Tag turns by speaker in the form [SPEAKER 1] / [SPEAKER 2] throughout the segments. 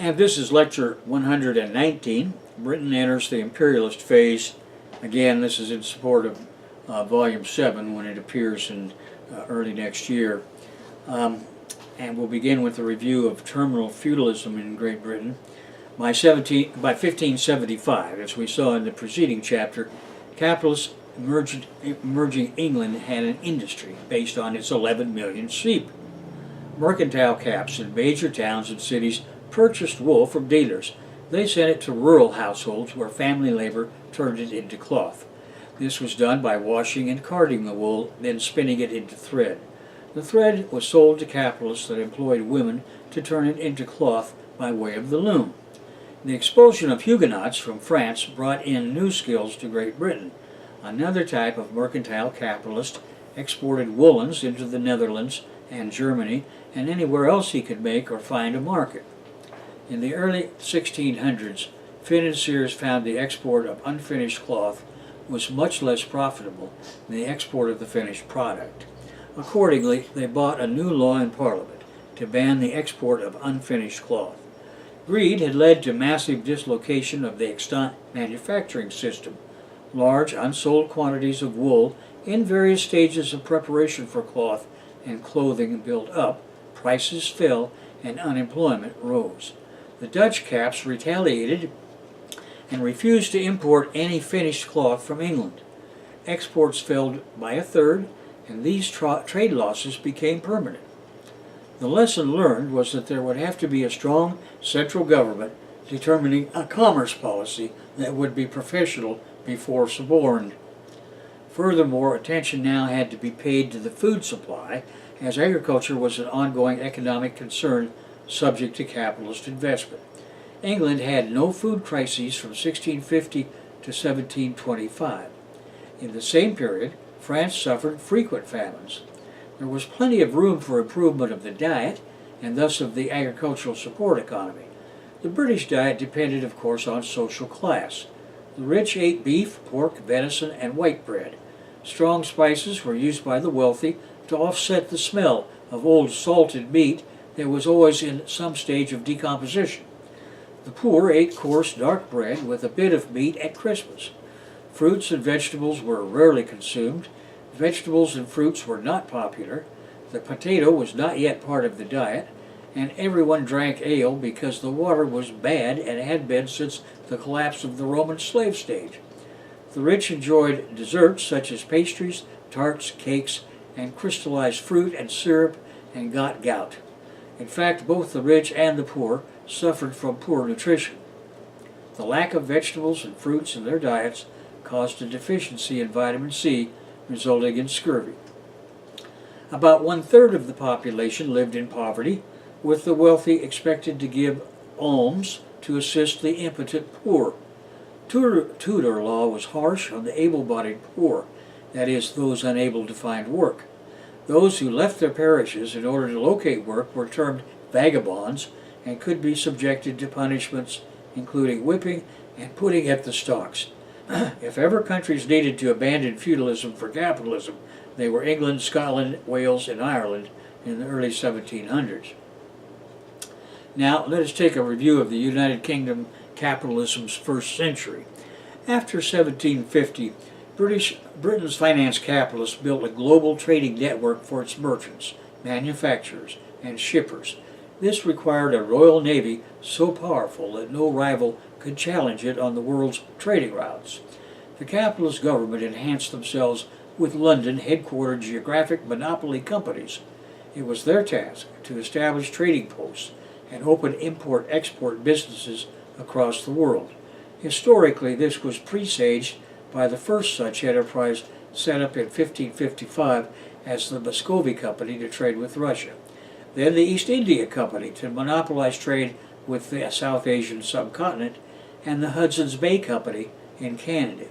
[SPEAKER 1] And this is lecture 119. Britain enters the imperialist phase. Again, this is in support of volume 7 when it appears in early next year. And we'll begin with a review of terminal feudalism in Great Britain. By 1575, as we saw in the preceding chapter, capitalist emerging England had an industry based on its 11 million sheep. Mercantile caps in major towns and cities purchased wool from dealers. They sent it to rural households where family labor turned it into cloth. This was done by washing and carding the wool, then spinning it into thread. The thread was sold to capitalists that employed women to turn it into cloth by way of the loom. The expulsion of Huguenots from France brought in new skills to Great Britain. Another type of mercantile capitalist exported woolens into the Netherlands and Germany and anywhere else he could make or find a market. In the early 1600s, financiers found the export of unfinished cloth was much less profitable than the export of the finished product. Accordingly, they bought a new law in Parliament to ban the export of unfinished cloth. Greed had led to massive dislocation of the extant manufacturing system. Large unsold quantities of wool in various stages of preparation for cloth and clothing built up, prices fell, and unemployment rose. The Dutch caps retaliated and refused to import any finished cloth from England. Exports fell by a third, and these trade losses became permanent. The lesson learned was that there would have to be a strong central government determining a commerce policy that would be professional before suborned. Furthermore, attention now had to be paid to the food supply, as agriculture was an ongoing economic concern subject to capitalist investment. England had no food crises from 1650 to 1725. In the same period, France suffered frequent famines. There was plenty of room for improvement of the diet, and thus of the agricultural support economy. The British diet depended, of course, on social class. The rich ate beef, pork, venison, and white bread. Strong spices were used by the wealthy to offset the smell of old salted meat that was always in some stage of decomposition. The poor ate coarse dark bread with a bit of meat at Christmas. Fruits and vegetables were rarely consumed. Vegetables and fruits were not popular. The potato was not yet part of the diet, and everyone drank ale because the water was bad and had been since the collapse of the Roman slave stage. The rich enjoyed desserts such as pastries, tarts, cakes, and crystallized fruit and syrup, and got gout. In fact, both the rich and the poor suffered from poor nutrition. The lack of vegetables and fruits in their diets caused a deficiency in vitamin C, resulting in scurvy. About 1/3 of the population lived in poverty, with the wealthy expected to give alms to assist the impotent poor. Tudor law was harsh on the able-bodied poor, that is, those unable to find work. Those who left their parishes in order to locate work were termed vagabonds and could be subjected to punishments, including whipping and putting at the stocks. If ever countries needed to abandon feudalism for capitalism, they were England, Scotland, Wales, and Ireland in the early 1700s. Now, let us take a review of the United Kingdom capitalism's first century. After 1750, Britain's finance capitalists built a global trading network for its merchants, manufacturers, and shippers. This required a royal navy so powerful that no rival could challenge it on the world's trading routes. The capitalist government enhanced themselves with London headquartered geographic monopoly companies. It was their task to establish trading posts and open import-export businesses across the world. Historically, this was presaged by the first such enterprise set up in 1555 as the Muscovy Company to trade with Russia. Then the East India Company to monopolize trade with the South Asian subcontinent, and the Hudson's Bay Company in Canada.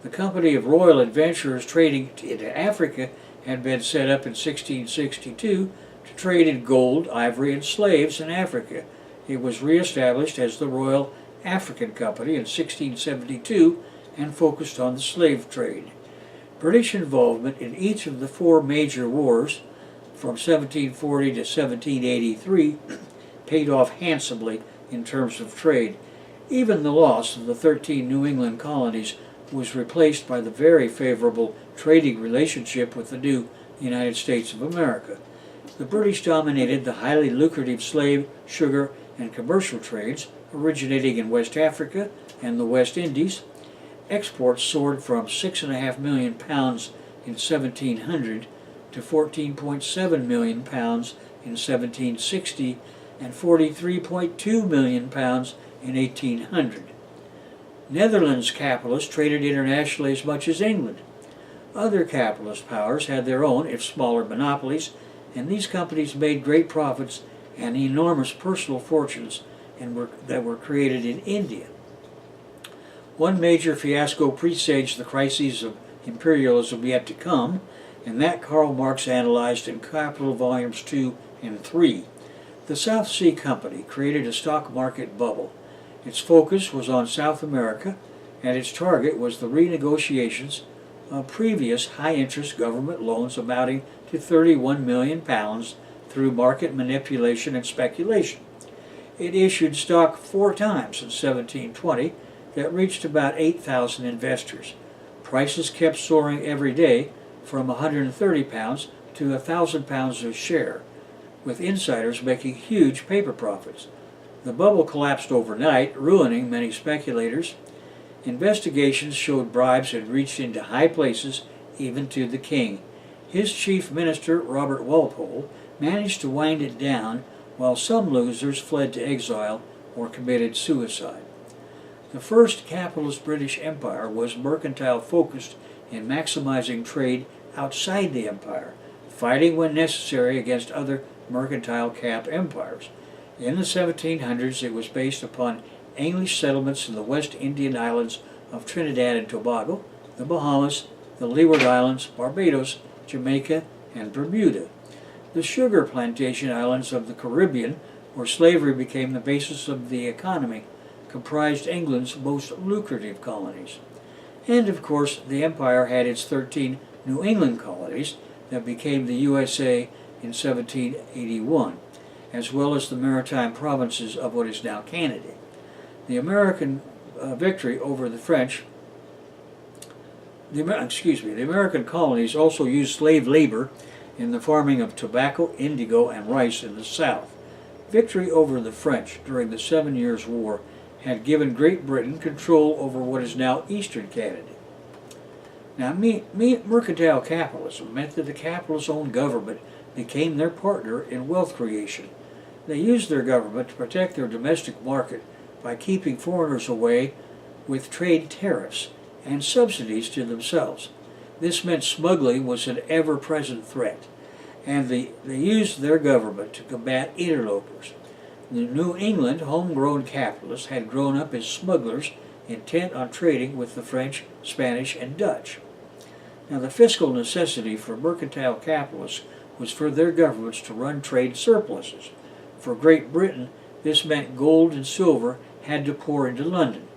[SPEAKER 1] The Company of Royal Adventurers trading into Africa had been set up in 1662 to trade in gold, ivory, and slaves in Africa. It was reestablished as the Royal African Company in 1672 and focused on the slave trade. British involvement in each of the four major wars from 1740 to 1783 paid off handsomely in terms of trade. Even the loss of the 13 New England colonies was replaced by the very favorable trading relationship with the new United States of America. The British dominated the highly lucrative slave, sugar, and commercial trades originating in West Africa and the West Indies. Exports soared from 6.5 million pounds in 1700 to 14.7 million pounds in 1760 and 43.2 million pounds in 1800. Netherlands capitalists traded internationally as much as England. Other capitalist powers had their own, if smaller, monopolies, and these companies made great profits and enormous personal fortunes that were created in India. One major fiasco presaged the crises of imperialism yet to come, and that Karl Marx analyzed in Capital Volumes 2 and 3. The South Sea Company created a stock market bubble. Its focus was on South America, and its target was the renegotiations of previous high-interest government loans amounting to 31 million pounds through market manipulation and speculation. It issued stock 4 times in 1720 that reached about 8,000 investors. Prices kept soaring every day from 130 pounds to 1,000 pounds a share, with insiders making huge paper profits. The bubble collapsed overnight, ruining many speculators. Investigations showed bribes had reached into high places, even to the king. His chief minister, Robert Walpole, managed to wind it down, while some losers fled to exile or committed suicide. The first capitalist British Empire was mercantile-focused in maximizing trade outside the empire, fighting when necessary against other mercantile cap empires. In the 1700s, it was based upon English settlements in the West Indian islands of Trinidad and Tobago, the Bahamas, the Leeward Islands, Barbados, Jamaica, and Bermuda. The sugar plantation islands of the Caribbean, where slavery became the basis of the economy, comprised England's most lucrative colonies. And of course, the empire had its 13 New England colonies that became the USA in 1781, as well as the maritime provinces of what is now Canada. The American victory over the French, the American colonies also used slave labor in the farming of tobacco, indigo, and rice in the South. Victory over the French during the 7 Years' War had given Great Britain control over what is now Eastern Canada. Now, mercantile capitalism meant that the capitalists' own government became their partner in wealth creation. They used their government to protect their domestic market by keeping foreigners away with trade tariffs and subsidies to themselves. This meant smuggling was an ever-present threat, and they used their government to combat interlopers. The New England homegrown capitalists had grown up as smugglers intent on trading with the French, Spanish, and Dutch. Now, the fiscal necessity for mercantile capitalists was for their governments to run trade surpluses. For Great Britain, this meant gold and silver had to pour into London.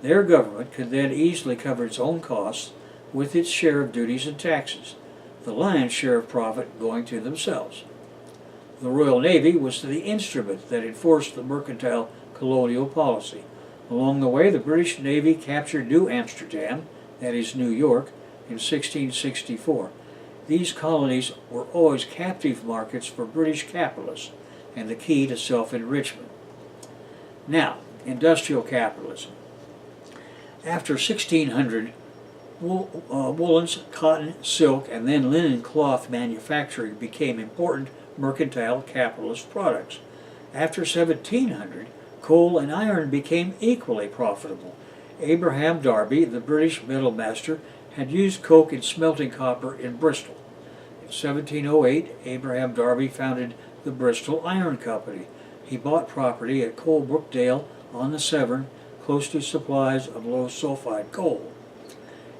[SPEAKER 1] Their government could then easily cover its own costs with its share of duties and taxes, the lion's share of profit going to themselves. The Royal Navy was the instrument that enforced the mercantile colonial policy. Along the way, the British Navy captured New Amsterdam, that is New York, in 1664. These colonies were always captive markets for British capitalists and the key to self-enrichment. Now, industrial capitalism. After 1600, woolens, cotton, silk, and then linen cloth manufacturing became important mercantile capitalist products. After 1700, coal and iron became equally profitable. Abraham Darby, the British metal master, had used coke in smelting copper in Bristol. In 1708, Abraham Darby founded the Bristol Iron Company. He bought property at Coalbrookdale on the Severn, close to supplies of low sulfide coal.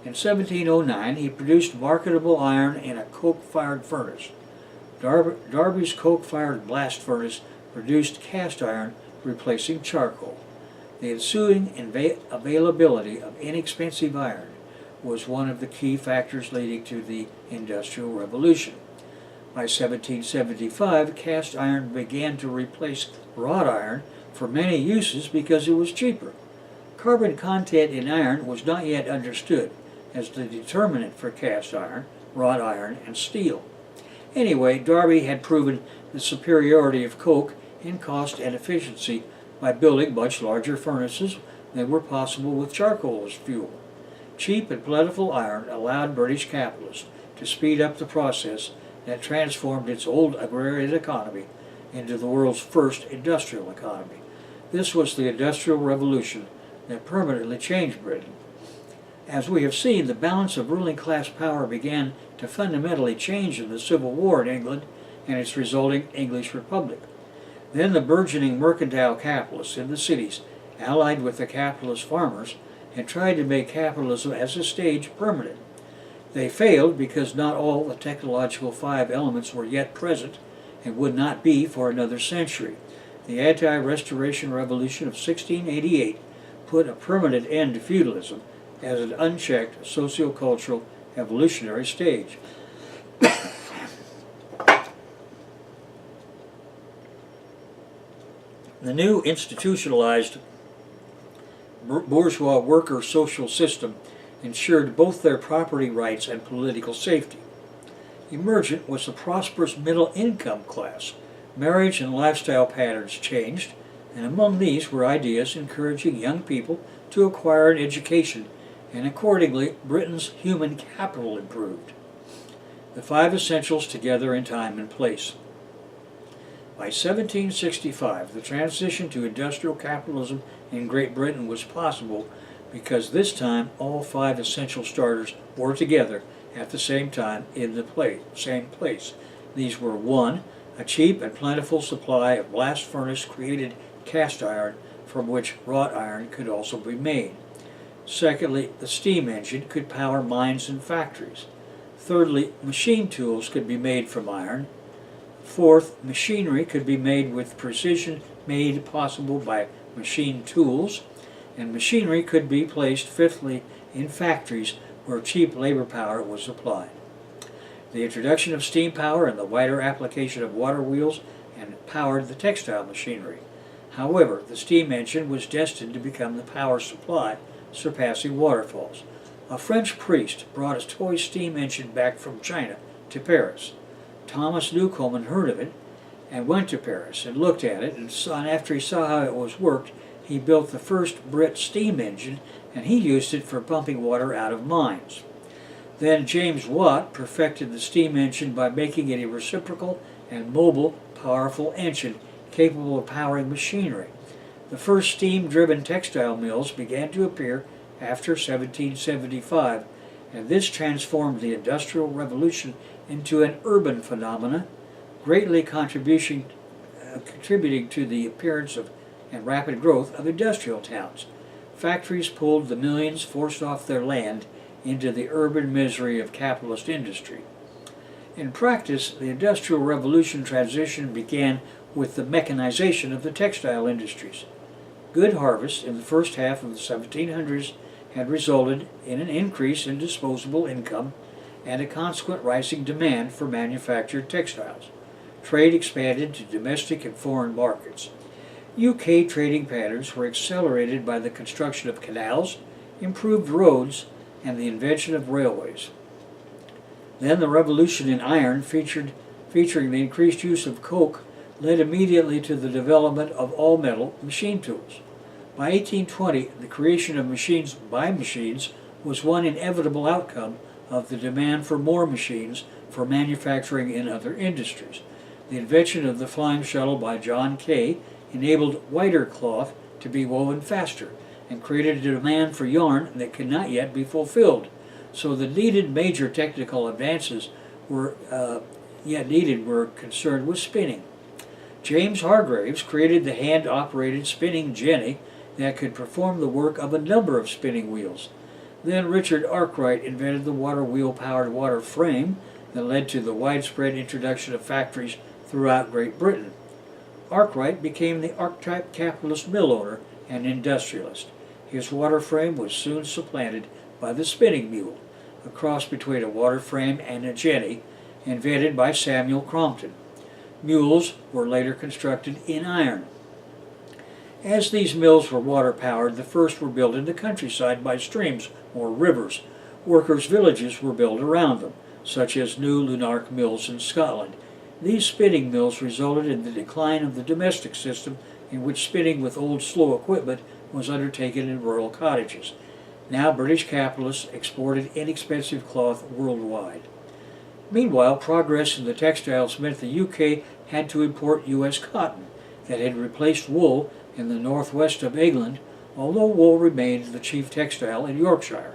[SPEAKER 1] In 1709, he produced marketable iron in a coke-fired furnace. Darby's coke-fired blast furnace produced cast iron, replacing charcoal. The ensuing availability of inexpensive iron was one of the key factors leading to the Industrial Revolution. By 1775, cast iron began to replace wrought iron for many uses because it was cheaper. Carbon content in iron was not yet understood as the determinant for cast iron, wrought iron, and steel. Anyway, Darby had proven the superiority of coke in cost and efficiency by building much larger furnaces than were possible with charcoal as fuel. Cheap and plentiful iron allowed British capitalists to speed up the process that transformed its old agrarian economy into the world's first industrial economy. This was the Industrial Revolution that permanently changed Britain. As we have seen, the balance of ruling class power began to fundamentally change in the Civil War in England and its resulting English Republic. Then the burgeoning mercantile capitalists in the cities, allied with the capitalist farmers, had tried to make capitalism as a stage permanent. They failed because not all the technological five elements were yet present and would not be for another century. The anti-restoration revolution of 1688 put a permanent end to feudalism as an unchecked socio-cultural evolutionary stage. The new institutionalized bourgeois worker social system ensured both their property rights and political safety. Emergent was the prosperous middle income class. Marriage and lifestyle patterns changed, and among these were ideas encouraging young people to acquire an education, and accordingly Britain's human capital improved. The five essentials together in time and place. By 1765, the transition to industrial capitalism in Great Britain was possible because this time all five essential starters were together at the same time in the same place. These were 1. A cheap and plentiful supply of blast furnace created cast iron from which wrought iron could also be made. Secondly, the steam engine could power mines and factories. Thirdly, machine tools could be made from iron. Fourth, machinery could be made with precision made possible by machine tools, and machinery could be placed, fifthly, in factories where cheap labor power was applied. The introduction of steam power and the wider application of water wheels powered the textile machinery. However, the steam engine was destined to become the power supply, surpassing waterfalls. A French priest brought a toy steam engine back from China to Paris. Thomas Newcomen heard of it and went to Paris and looked at it, and after he saw how it was worked, he built the first Brit steam engine, and he used it for pumping water out of mines. Then James Watt perfected the steam engine by making it a reciprocal and mobile, powerful engine capable of powering machinery. The first steam-driven textile mills began to appear after 1775, and this transformed the Industrial Revolution into an urban phenomenon, greatly contributing to the appearance of and rapid growth of industrial towns. Factories pulled the millions forced off their land into the urban misery of capitalist industry. In practice, the Industrial Revolution transition began with the mechanization of the textile industries. Good harvests in the first half of the 1700s had resulted in an increase in disposable income and a consequent rising demand for manufactured textiles. Trade expanded to domestic and foreign markets. UK trading patterns were accelerated by the construction of canals, improved roads, and the invention of railways. Then the revolution in iron, featuring the increased use of coke, led immediately to the development of all-metal machine tools. By 1820, the creation of machines by machines was one inevitable outcome of the demand for more machines for manufacturing in other industries. The invention of the flying shuttle by John Kay enabled whiter cloth to be woven faster and created a demand for yarn that could not yet be fulfilled. So the needed major technical advances were concerned with spinning. James Hargreaves created the hand-operated spinning jenny that could perform the work of a number of spinning wheels. Then Richard Arkwright invented the water wheel-powered water frame that led to the widespread introduction of factories throughout Great Britain. Arkwright became the archetype capitalist mill owner and industrialist. His water frame was soon supplanted by the spinning mule, a cross between a water frame and a jenny, invented by Samuel Crompton. Mules were later constructed in iron. As these mills were water-powered, the first were built in the countryside by streams or rivers. Workers' villages were built around them, such as new Lunark mills in Scotland. These spinning mills resulted in the decline of the domestic system, in which spinning with old slow equipment was undertaken in rural cottages. Now British capitalists exported inexpensive cloth worldwide. Meanwhile, progress in the textiles meant the UK had to import U.S. cotton that had replaced wool in the northwest of England, although wool remained the chief textile in Yorkshire.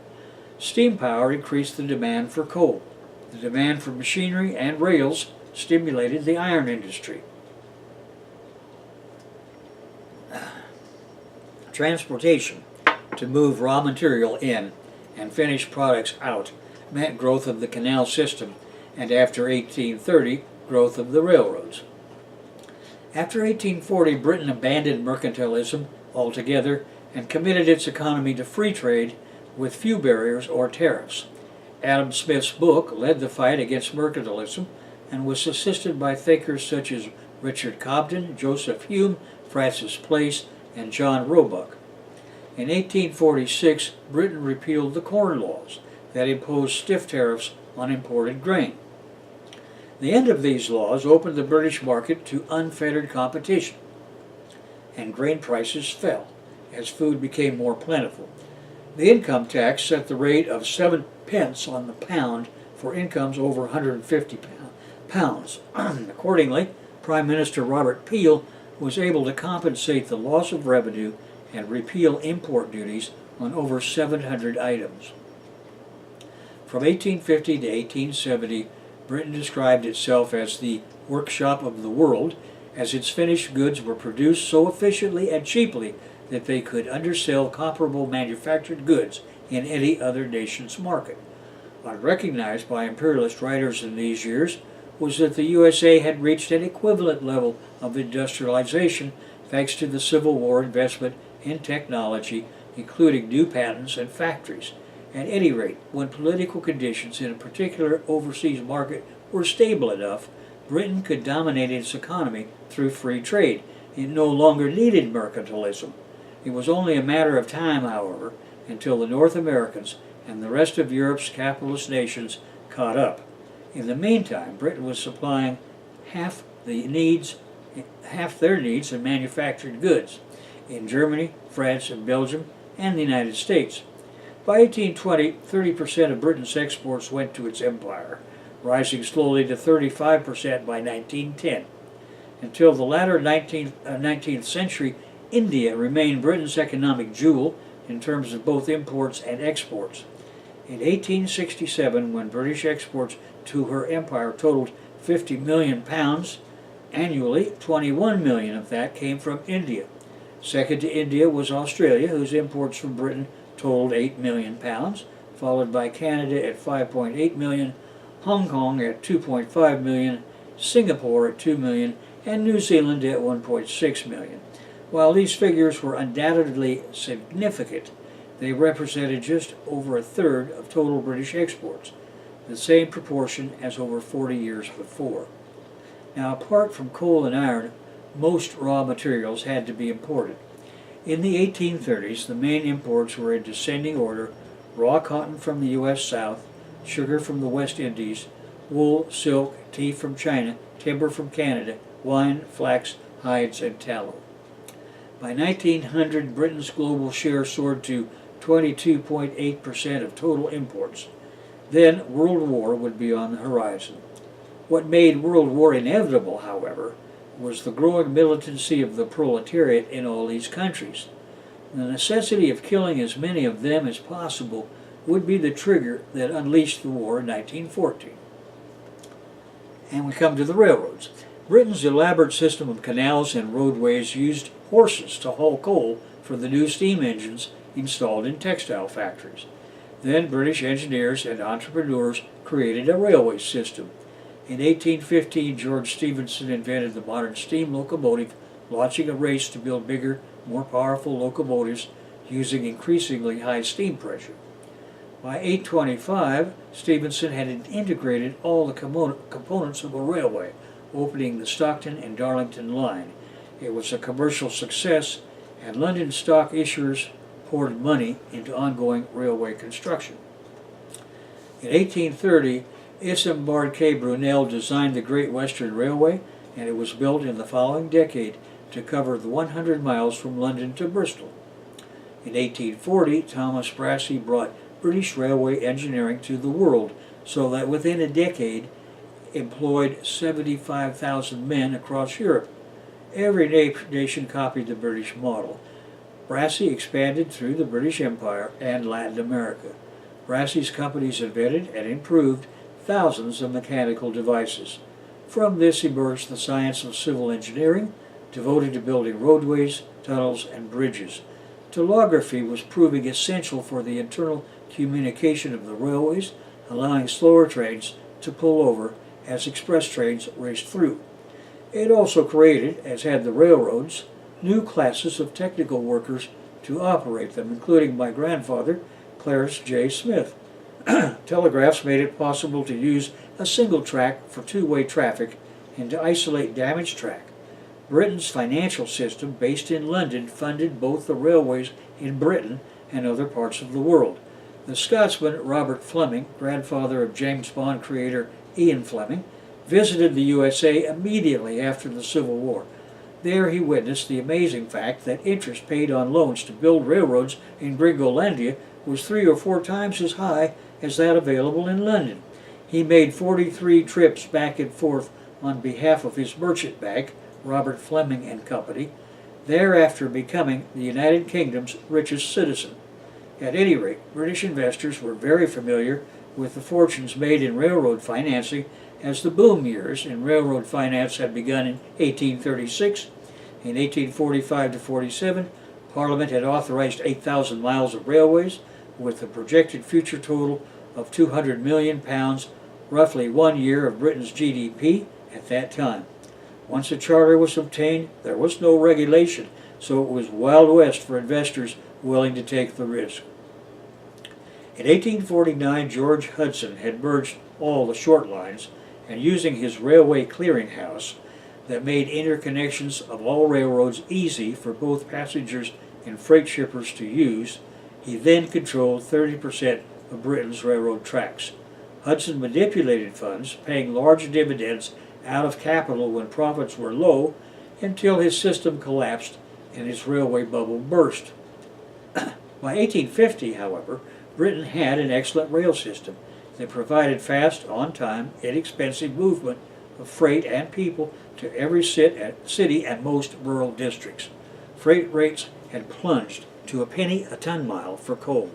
[SPEAKER 1] Steam power increased the demand for coal. The demand for machinery and rails stimulated the iron industry. Transportation, to move raw material in and finished products out, meant growth of the canal system, and after 1830, growth of the railroads. After 1840, Britain abandoned mercantilism altogether and committed its economy to free trade with few barriers or tariffs. Adam Smith's book led the fight against mercantilism and was assisted by thinkers such as Richard Cobden, Joseph Hume, Francis Place, and John Roebuck. In 1846, Britain repealed the Corn Laws that imposed stiff tariffs on imported grain. The end of these laws opened the British market to unfettered competition, and grain prices fell as food became more plentiful. The income tax set the rate of 7 pence on the pound for incomes over 150 pounds. Accordingly, Prime Minister Robert Peel was able to compensate the loss of revenue and repeal import duties on over 700 items. From 1850 to 1870, Britain described itself as the workshop of the world, as its finished goods were produced so efficiently and cheaply that they could undersell comparable manufactured goods in any other nation's market. Unrecognized by imperialist writers in these years was that the USA had reached an equivalent level of industrialization thanks to the Civil War investment in technology, including new patents and factories. At any rate, when political conditions in a particular overseas market were stable enough, Britain could dominate its economy through free trade. It no longer needed mercantilism. It was only a matter of time, however, until the North Americans and the rest of Europe's capitalist nations caught up. In the meantime, Britain was supplying half their needs in manufactured goods in Germany, France, and Belgium, and the United States. By 1820, 30% of Britain's exports went to its empire, rising slowly to 35% by 1910. Until the latter 19th century, India remained Britain's economic jewel in terms of both imports and exports. In 1867, when British exports to her empire totaled 50 million pounds annually, 21 million of that came from India. Second to India was Australia, whose imports from Britain totaled 8 million pounds, followed by Canada at 5.8 million, Hong Kong at 2.5 million, Singapore at 2 million, and New Zealand at 1.6 million. While these figures were undoubtedly significant, they represented just over a third of total British exports, the same proportion as over 40 years before. Now, apart from coal and iron, most raw materials had to be imported. In the 1830s, the main imports were in descending order: raw cotton from the U.S. South, sugar from the West Indies, wool, silk, tea from China, timber from Canada, wine, flax, hides, and tallow. By 1900, Britain's global share soared to 22.8% of total imports. Then World War would be on the horizon. What made World War inevitable, however, was the growing militancy of the proletariat in all these countries. The necessity of killing as many of them as possible would be the trigger that unleashed the war in 1914. And we come to the railroads. Britain's elaborate system of canals and roadways used horses to haul coal for the new steam engines installed in textile factories. Then British engineers and entrepreneurs created a railway system. In 1815, George Stephenson invented the modern steam locomotive, launching a race to build bigger, more powerful locomotives using increasingly high steam pressure. By 1825, Stephenson had integrated all the components of a railway, opening the Stockton and Darlington line. It was a commercial success, and London stock issuers poured money into ongoing railway construction. In 1830, Isambard K. Brunel designed the Great Western Railway, and it was built in the following decade to cover the 100 miles from London to Bristol. In 1840, Thomas Brassey brought British railway engineering to the world, so that within a decade employed 75,000 men across Europe. Every nation copied the British model. Brassey expanded through the British Empire and Latin America. Brassey's companies invented and improved thousands of mechanical devices. From this emerged the science of civil engineering, devoted to building roadways, tunnels, and bridges. Telegraphy was proving essential for the internal communication of the railways, allowing slower trains to pull over as express trains raced through. It also created, as had the railroads, new classes of technical workers to operate them, including my grandfather, Clarence J. Smith. Telegraphs made it possible to use a single track for two-way traffic and to isolate damaged track. Britain's financial system, based in London, funded both the railways in Britain and other parts of the world. The Scotsman Robert Fleming, grandfather of James Bond creator Ian Fleming, visited the USA immediately after the Civil War. There he witnessed the amazing fact that interest paid on loans to build railroads in Gringolandia was 3 or 4 times as high as that available in London. He made 43 trips back and forth on behalf of his merchant bank, Robert Fleming and Company, thereafter becoming the United Kingdom's richest citizen. At any rate, British investors were very familiar with the fortunes made in railroad financing, as the boom years in railroad finance had begun in 1836. In 1845 to 47, Parliament had authorized 8,000 miles of railways, with a projected future total of £200 million, roughly 1 year of Britain's GDP at that time. Once a charter was obtained, there was no regulation, so it was Wild West for investors willing to take the risk. In 1849, George Hudson had merged all the short lines, and using his railway clearinghouse that made interconnections of all railroads easy for both passengers and freight shippers to use, he then controlled 30% of Britain's railroad tracks. Hudson manipulated funds, paying large dividends out of capital when profits were low, until his system collapsed and his railway bubble burst. By 1850, however, Britain had an excellent rail system that provided fast, on-time, inexpensive movement of freight and people to every city and most rural districts. Freight rates had plunged to a penny a ton-mile for coal.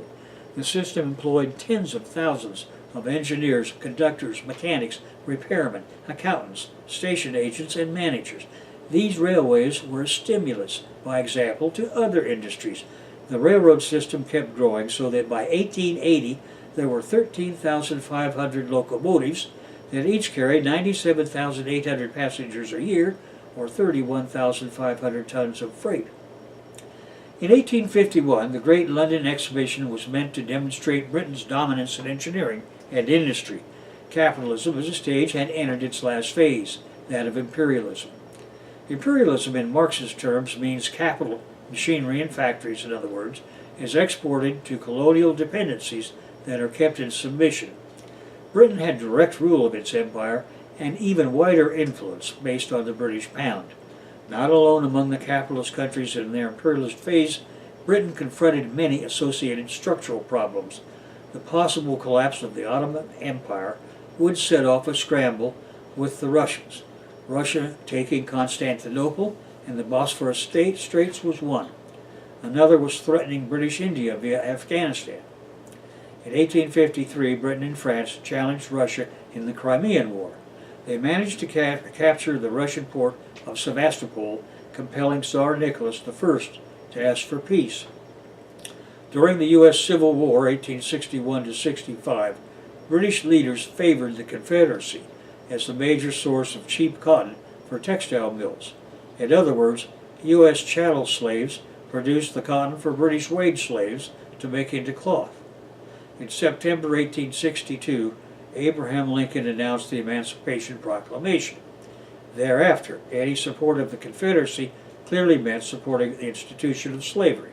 [SPEAKER 1] The system employed tens of thousands of engineers, conductors, mechanics, repairmen, accountants, station agents, and managers. These railways were a stimulus, by example, to other industries. The railroad system kept growing so that by 1880 there were 13,500 locomotives that each carried 97,800 passengers a year, or 31,500 tons of freight. In 1851, the Great London Exhibition was meant to demonstrate Britain's dominance in engineering and industry. Capitalism as a stage had entered its last phase, that of imperialism. Imperialism in Marxist terms means capital, machinery and factories, in other words, is exported to colonial dependencies that are kept in submission. Britain had direct rule of its empire and even wider influence based on the British pound. Not alone among the capitalist countries in their imperialist phase, Britain confronted many associated structural problems. The possible collapse of the Ottoman Empire would set off a scramble with the Russians. Russia taking Constantinople and the Bosphorus Straits was one. Another was threatening British India via Afghanistan. In 1853, Britain and France challenged Russia in the Crimean War. They managed to capture the Russian port of Sevastopol, compelling Tsar Nicholas I to ask for peace. During the U.S. Civil War, 1861 to 65, British leaders favored the Confederacy as the major source of cheap cotton for textile mills. In other words, U.S. chattel slaves produced the cotton for British wage slaves to make into cloth. In September 1862, Abraham Lincoln announced the Emancipation Proclamation. Thereafter, any support of the Confederacy clearly meant supporting the institution of slavery.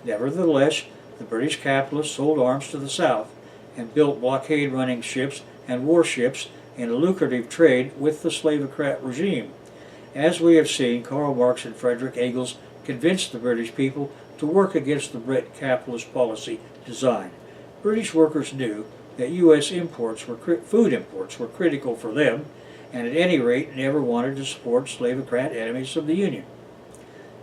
[SPEAKER 1] Nevertheless, the British capitalists sold arms to the South and built blockade-running ships and warships in a lucrative trade with the slavocrat regime. As we have seen, Karl Marx and Frederick Engels convinced the British people to work against the Brit capitalist policy design. British workers knew that U.S. food imports were critical for them, and at any rate never wanted to support slavocrat enemies of the Union.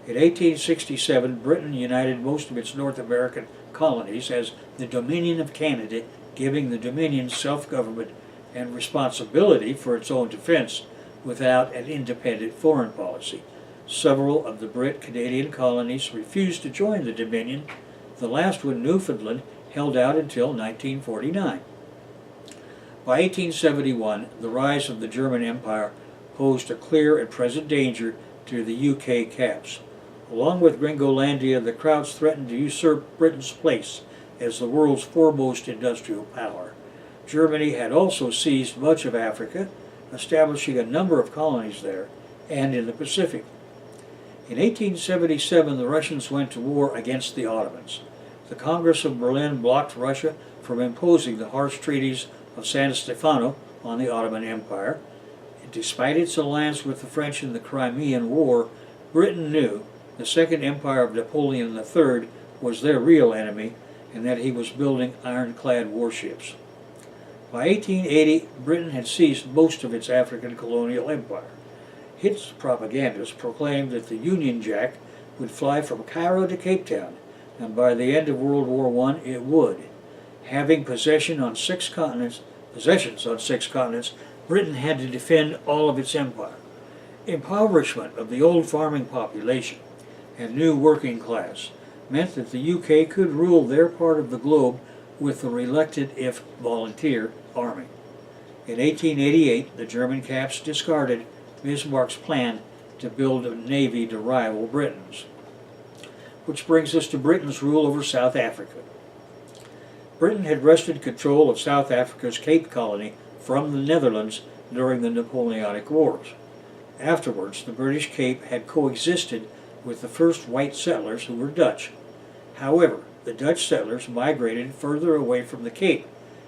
[SPEAKER 1] In 1867, Britain united most of its North American colonies as the Dominion of Canada, giving the Dominion self-government and responsibility for its own defense without an independent foreign policy. Several of the Brit-Canadian colonies refused to join the Dominion. The last one, Newfoundland, held out until 1949. By 1871, the rise of the German Empire posed a clear and present danger to the UK Caps. Along with Gringolandia, the Krauts threatened to usurp Britain's place as the world's foremost industrial power. Germany had also seized much of Africa, establishing a number of colonies there and in the Pacific. In 1877, the Russians went to war against the Ottomans. The Congress of Berlin blocked Russia from imposing the harsh treaties of San Stefano on the Ottoman Empire. Despite its alliance with the French in the Crimean War, Britain knew the Second Empire of Napoleon III was their real enemy and that he was building ironclad warships. By 1880, Britain had seized most of its African colonial empire. Its propagandists proclaimed that the Union Jack would fly from Cairo to Cape Town, and by the end of World War I, it would. Having possessions on 6 continents, Britain had to defend all of its empire. Impoverishment of the old farming population and new working class meant that the UK could rule their part of the globe with a reluctant, if volunteer, army. In 1888, the German caps discarded Bismarck's plan to build a navy to rival Britain's. Which brings us to Britain's rule over South Africa. Britain had wrested control of South Africa's Cape Colony from the Netherlands during the Napoleonic Wars. Afterwards, the British Cape had coexisted with the first white settlers, who were Dutch. However, the Dutch settlers migrated further away from the Cape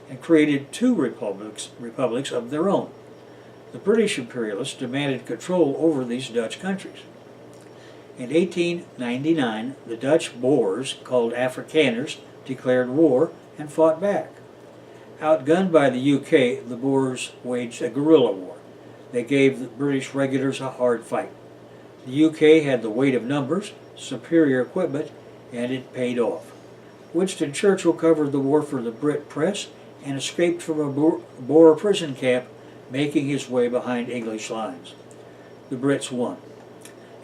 [SPEAKER 1] and created 2 republics of their own. The British imperialists demanded control over these Dutch countries. In 1899, the Dutch Boers, called Afrikaners, declared war and fought back. Outgunned by the UK, the Boers waged a guerrilla war. They gave the British regulars a hard fight. The UK had the weight of numbers, superior equipment, and it paid off. Winston Churchill covered the war for the Brit press and escaped from a Boer prison camp, making his way behind English lines. The Brits won.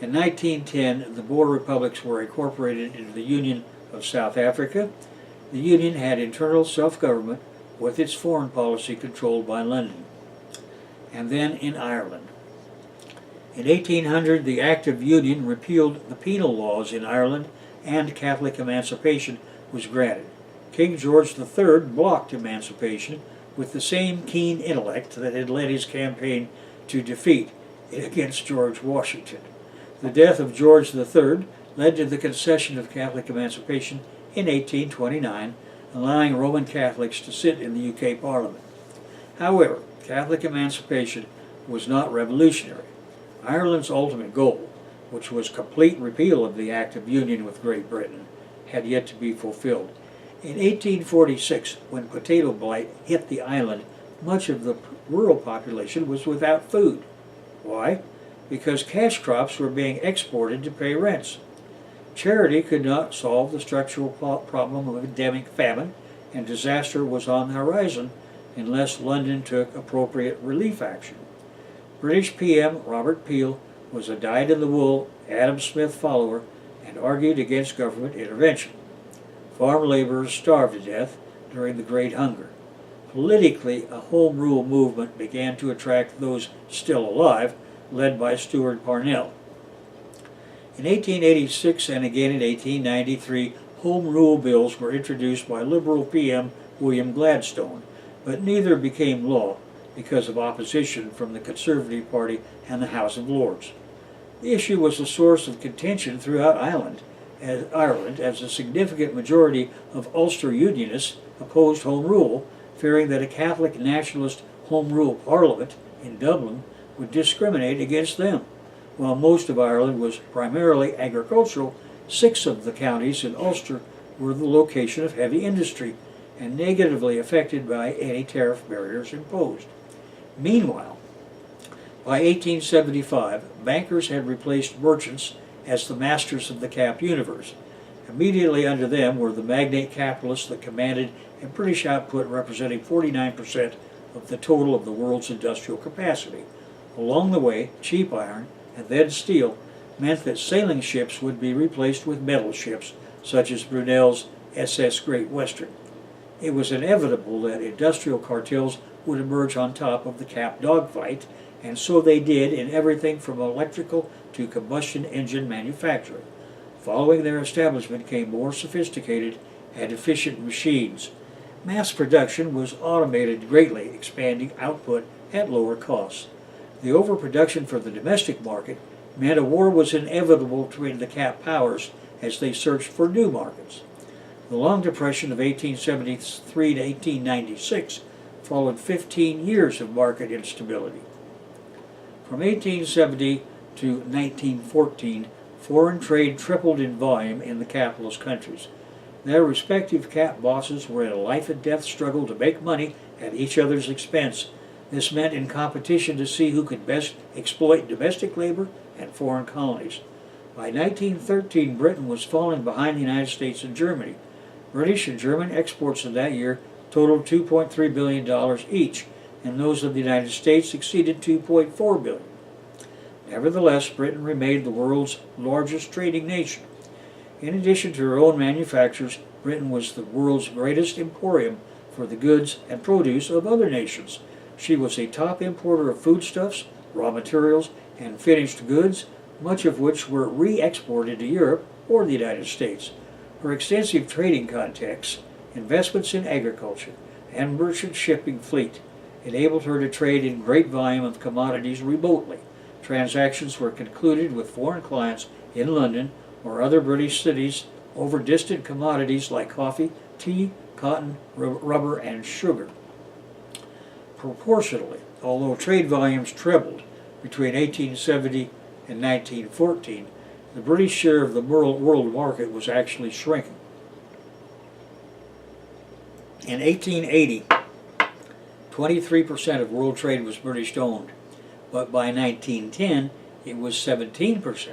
[SPEAKER 1] In 1910, the Boer republics were incorporated into the Union of South Africa. The Union had internal self-government with its foreign policy controlled by London. And then in Ireland. In 1800, the Act of Union repealed the penal laws in Ireland and Catholic emancipation was granted. King George III blocked emancipation with the same keen intellect that had led his campaign to defeat against George Washington. The death of George III led to the concession of Catholic emancipation in 1829, allowing Roman Catholics to sit in the UK Parliament. However, Catholic emancipation was not revolutionary. Ireland's ultimate goal, which was complete repeal of the Act of Union with Great Britain, had yet to be fulfilled. In 1846, when potato blight hit the island, much of the rural population was without food. Why? Because cash crops were being exported to pay rents. Charity could not solve the structural problem of endemic famine, and disaster was on the horizon unless London took appropriate relief action. British PM Robert Peel was a dyed-in-the-wool Adam Smith follower and argued against government intervention. Farm laborers starved to death during the Great Hunger. Politically, a Home Rule movement began to attract those still alive, led by Stuart Parnell. In 1886 and again in 1893, Home Rule bills were introduced by Liberal PM William Gladstone, but neither became law because of opposition from the Conservative Party and the House of Lords. The issue was a source of contention throughout Ireland, as a significant majority of Ulster Unionists opposed Home Rule, fearing that a Catholic nationalist Home Rule Parliament in Dublin would discriminate against them. While most of Ireland was primarily agricultural, 6 of the counties in Ulster were the location of heavy industry and negatively affected by any tariff barriers imposed. Meanwhile, by 1875, bankers had replaced merchants as the masters of the cap universe. Immediately under them were the magnate capitalists that commanded a British output representing 49% of the total of the world's industrial capacity. Along the way, cheap iron and then steel meant that sailing ships would be replaced with metal ships, such as Brunel's SS Great Western. It was inevitable that industrial cartels would emerge on top of the cap dogfight, and so they did in everything from electrical to combustion engine manufacturing. Following their establishment came more sophisticated and efficient machines. Mass production was automated greatly, expanding output at lower costs. The overproduction for the domestic market meant a war was inevitable between the cap powers as they searched for new markets. The Long Depression of 1873 to 1896 followed 15 years of market instability. From 1870 to 1914, foreign trade tripled in volume in the capitalist countries. Their respective cap bosses were in a life-and-death struggle to make money at each other's expense. This meant in competition to see who could best exploit domestic labor and foreign colonies. By 1913, Britain was falling behind the United States and Germany. British and German exports in that year totaled $2.3 billion each, and those of the United States exceeded $2.4 billion. Nevertheless, Britain remained the world's largest trading nation. In addition to her own manufactures, Britain was the world's greatest emporium for the goods and produce of other nations. She was a top importer of foodstuffs, raw materials, and finished goods, much of which were re-exported to Europe or the United States. Her extensive trading contacts, investments in agriculture, and merchant shipping fleet enabled her to trade in great volume of commodities remotely. Transactions were concluded with foreign clients in London or other British cities over distant commodities like coffee, tea, cotton, rubber, and sugar. Proportionally, although trade volumes trebled between 1870 and 1914, the British share of the world market was actually shrinking. In 1880, 23% of world trade was British owned, but by 1910 it was 17%.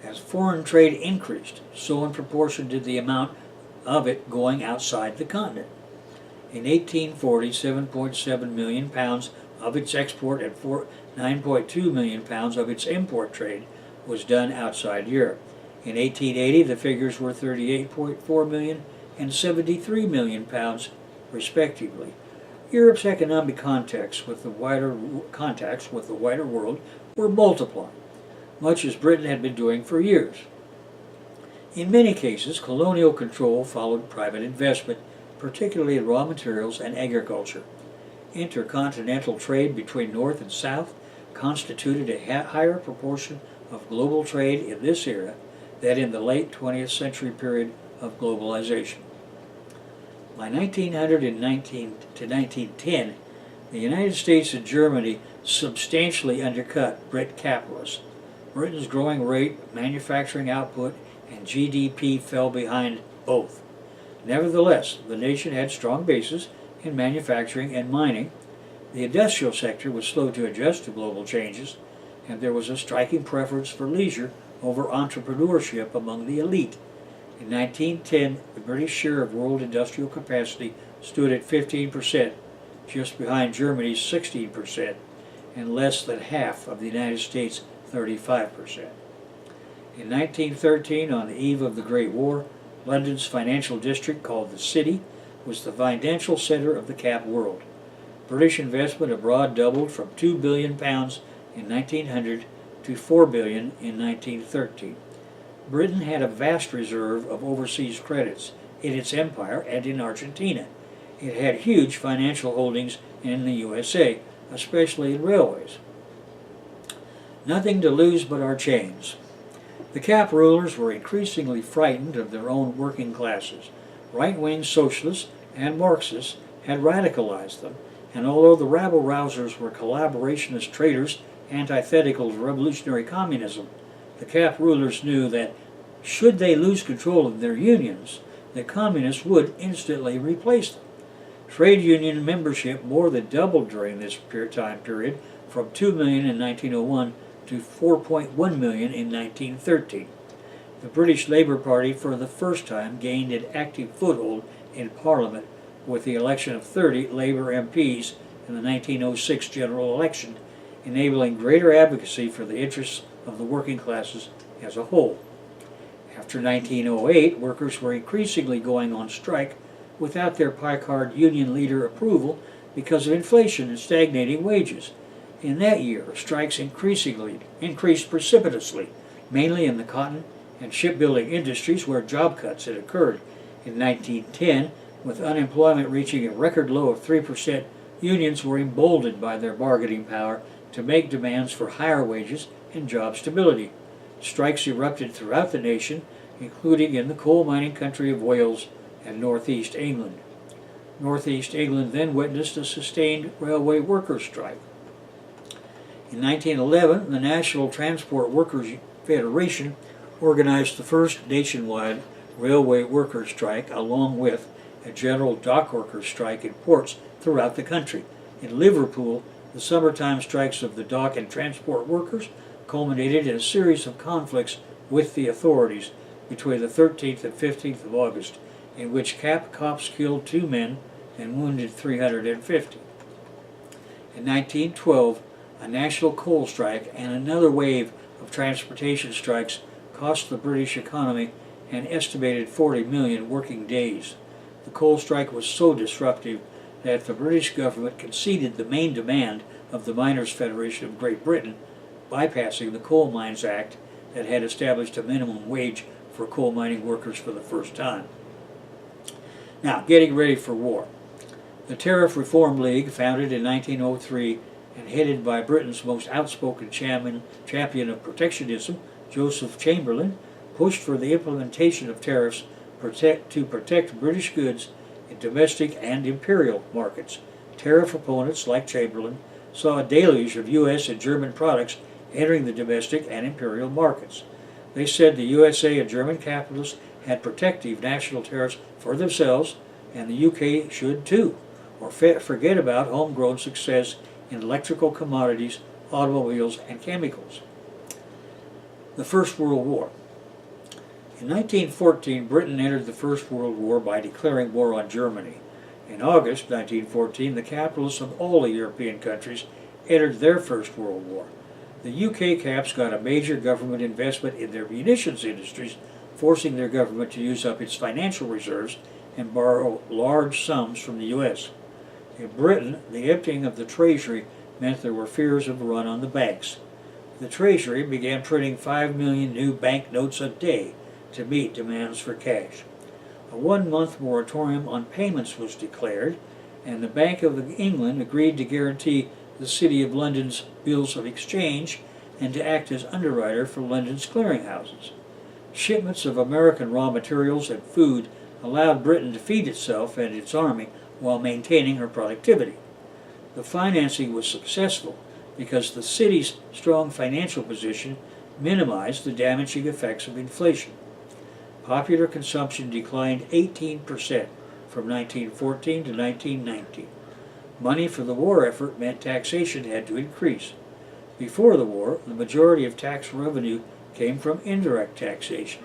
[SPEAKER 1] As foreign trade increased, so in proportion did the amount of it going outside the continent. In 1840, 7.7 million pounds of its export and 9.2 million pounds of its import trade was done outside Europe. In 1880, the figures were 38.4 million and 73 million pounds, respectively. Europe's economic contacts with the wider world were multiplying, much as Britain had been doing for years. In many cases, colonial control followed private investment, particularly in raw materials and agriculture. Intercontinental trade between North and South constituted a higher proportion of global trade in this era than in the late 20th century period of globalization. By 1919 to 1910, the United States and Germany substantially undercut Brit capitalists. Britain's growing rate, manufacturing output, and GDP fell behind both. Nevertheless, the nation had strong bases in manufacturing and mining. The industrial sector was slow to adjust to global changes, and there was a striking preference for leisure over entrepreneurship among the elite. In 1910, the British share of world industrial capacity stood at 15%, just behind Germany's 16%, and less than half of the United States' 35%. In 1913, on the eve of the Great War, London's financial district, called the City, was the financial center of the cap world. British investment abroad doubled from £2 billion in 1900 to $4 billion in 1913. Britain had a vast reserve of overseas credits in its empire and in Argentina. It had huge financial holdings in the USA, especially in railways. Nothing to lose but our chains. The Cap rulers were increasingly frightened of their own working classes. Right-wing socialists and Marxists had radicalized them, and although the rabble-rousers were collaborationist traitors antithetical to revolutionary communism, the Cap rulers knew that should they lose control of their unions, the communists would instantly replace them. Trade union membership more than doubled during this time period, from 2 million in 1901 to 4.1 million in 1913. The British Labour Party for the first time gained an active foothold in Parliament with the election of 30 Labour MPs in the 1906 general election, enabling greater advocacy for the interests of the working classes as a whole. After 1908, workers were increasingly going on strike without their Picard union leader approval because of inflation and stagnating wages. In that year, strikes increased precipitously, mainly in the cotton and shipbuilding industries where job cuts had occurred. In 1910, with unemployment reaching a record low of 3%, unions were emboldened by their bargaining power to make demands for higher wages and job stability. Strikes erupted throughout the nation, including in the coal mining country of Wales and northeast England. Northeast England then witnessed a sustained railway workers' strike. In 1911, the National Transport Workers Federation organized the first nationwide railway workers' strike, along with a general dock workers' strike in ports throughout the country. In Liverpool, the summertime strikes of the dock and transport workers culminated in a series of conflicts with the authorities between the 13th and 15th of August, in which Cap cops killed 2 men and wounded 350. In 1912, a national coal strike and another wave of transportation strikes cost the British economy an estimated 40 million working days. The coal strike was so disruptive that the British government conceded the main demand of the Miners' Federation of Great Britain, bypassing the Coal Mines Act that had established a minimum wage for coal mining workers for the first time. Now, getting ready for war. The Tariff Reform League, founded in 1903 and headed by Britain's most outspoken champion of protectionism, Joseph Chamberlain, pushed for the implementation of tariffs to protect British goods in domestic and imperial markets. Tariff opponents, like Chamberlain, saw a deluge of U.S. and German products entering the domestic and imperial markets. They said the USA and German capitalists had protective national tariffs for themselves, and the UK should too, or forget about homegrown success in electrical commodities, automobiles, and chemicals. The First World War. In 1914, Britain entered the First World War by declaring war on Germany. In August 1914, the capitalists of all the European countries entered their First World War. The UK caps got a major government investment in their munitions industries, forcing their government to use up its financial reserves and borrow large sums from the US. In Britain, the emptying of the Treasury meant there were fears of a run on the banks. The Treasury began printing 5 million new banknotes a day to meet demands for cash. A 1-month moratorium on payments was declared, and the Bank of England agreed to guarantee the City of London's bills of exchange and to act as underwriter for London's clearinghouses. Shipments of American raw materials and food allowed Britain to feed itself and its army while maintaining her productivity. The financing was successful because the city's strong financial position minimized the damaging effects of inflation. Popular consumption declined 18% from 1914 to 1919. Money for the war effort meant taxation had to increase. Before the war, the majority of tax revenue came from indirect taxation.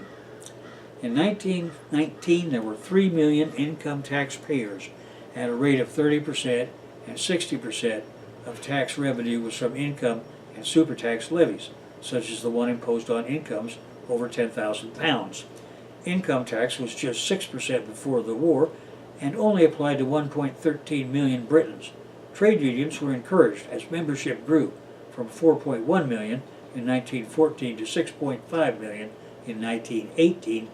[SPEAKER 1] In 1919, there were 3 million income tax payers at a rate of 30%, and 60% of tax revenue was from income and super tax levies, such as the one imposed on incomes over £10,000. Income tax was just 6% before the war and only applied to 1.13 million Britons. Trade unions were encouraged as membership grew from 4.1 million in 1914 to 6.5 million in 1918,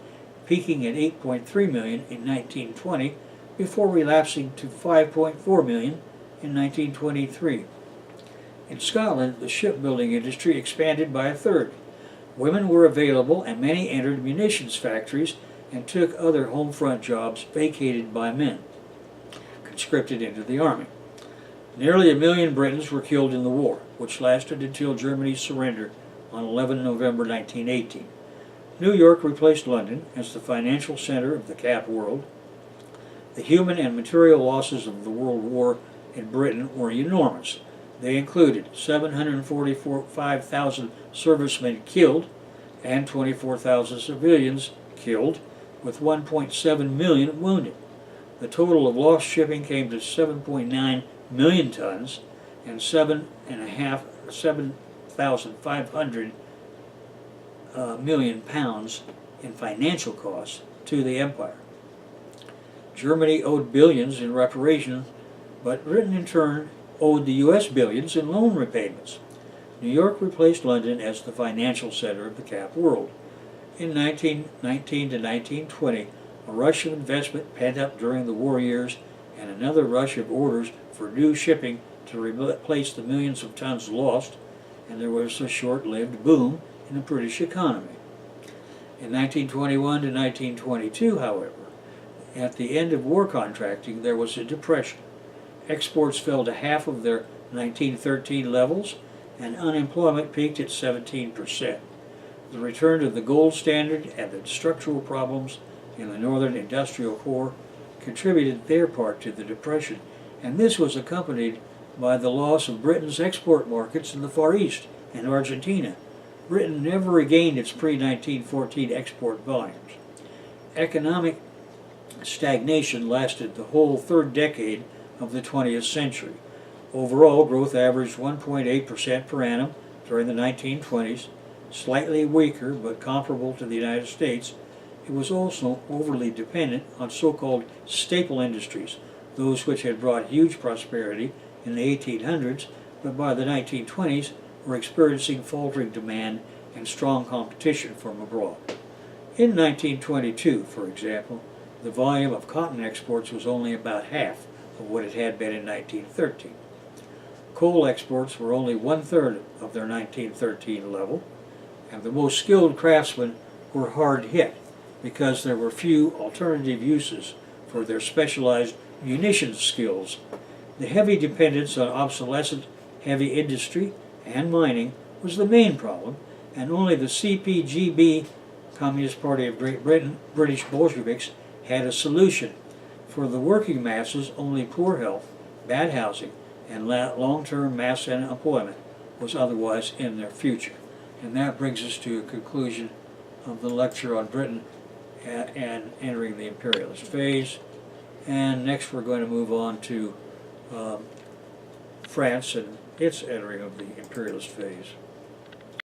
[SPEAKER 1] peaking at 8.3 million in 1920 before relapsing to 5.4 million in 1923. In Scotland, the shipbuilding industry expanded by a third. Women were available and many entered munitions factories and took other home front jobs vacated by men, conscripted into the army. Nearly 1 million Britons were killed in the war, which lasted until Germany's surrender on 11 November 1918. New York replaced London as the financial center of the Cap world. The human and material losses of the World War in Britain were enormous. They included 745,000 servicemen killed and 24,000 civilians killed, with 1.7 million wounded. The total of lost shipping came to 7.9 million tons and 7,500 million pounds in financial costs to the empire. Germany owed billions in reparations, but Britain in turn owed the U.S. billions in loan repayments. New York replaced London as the financial center of the Cap world. In 1919 to 1920, a rush of investment pent up during the war years and another rush of orders for new shipping to replace the millions of tons lost, and there was a short-lived boom in the British economy. In 1921 to 1922, however, at the end of war contracting, there was a depression. Exports fell to half of their 1913 levels, and unemployment peaked at 17%. The return to the gold standard and the structural problems in the Northern Industrial Core contributed their part to the depression, and this was accompanied by the loss of Britain's export markets in the Far East and Argentina. Britain never regained its pre-1914 export volumes. Economic stagnation lasted the whole third decade of the 20th century. Overall, growth averaged 1.8% per annum during the 1920s, slightly weaker but comparable to the United States. It was also overly dependent on so-called staple industries, those which had brought huge prosperity in the 1800s, but by the 1920s were experiencing faltering demand and strong competition from abroad. In 1922, for example, the volume of cotton exports was only about half of what it had been in 1913. Coal exports were only one-third of their 1913 level, and the most skilled craftsmen were hard hit because there were few alternative uses for their specialized munitions skills. The heavy dependence on obsolescent heavy industry and mining was the main problem, and only the CPGB, Communist Party of Great Britain, British Bolsheviks, had a solution. For the working masses, only poor health, bad housing, and long-term mass unemployment was otherwise in their future. And that brings us to a conclusion of the lecture on Britain and entering the imperialist phase. And next we're going to move on to France and its entering of the imperialist phase.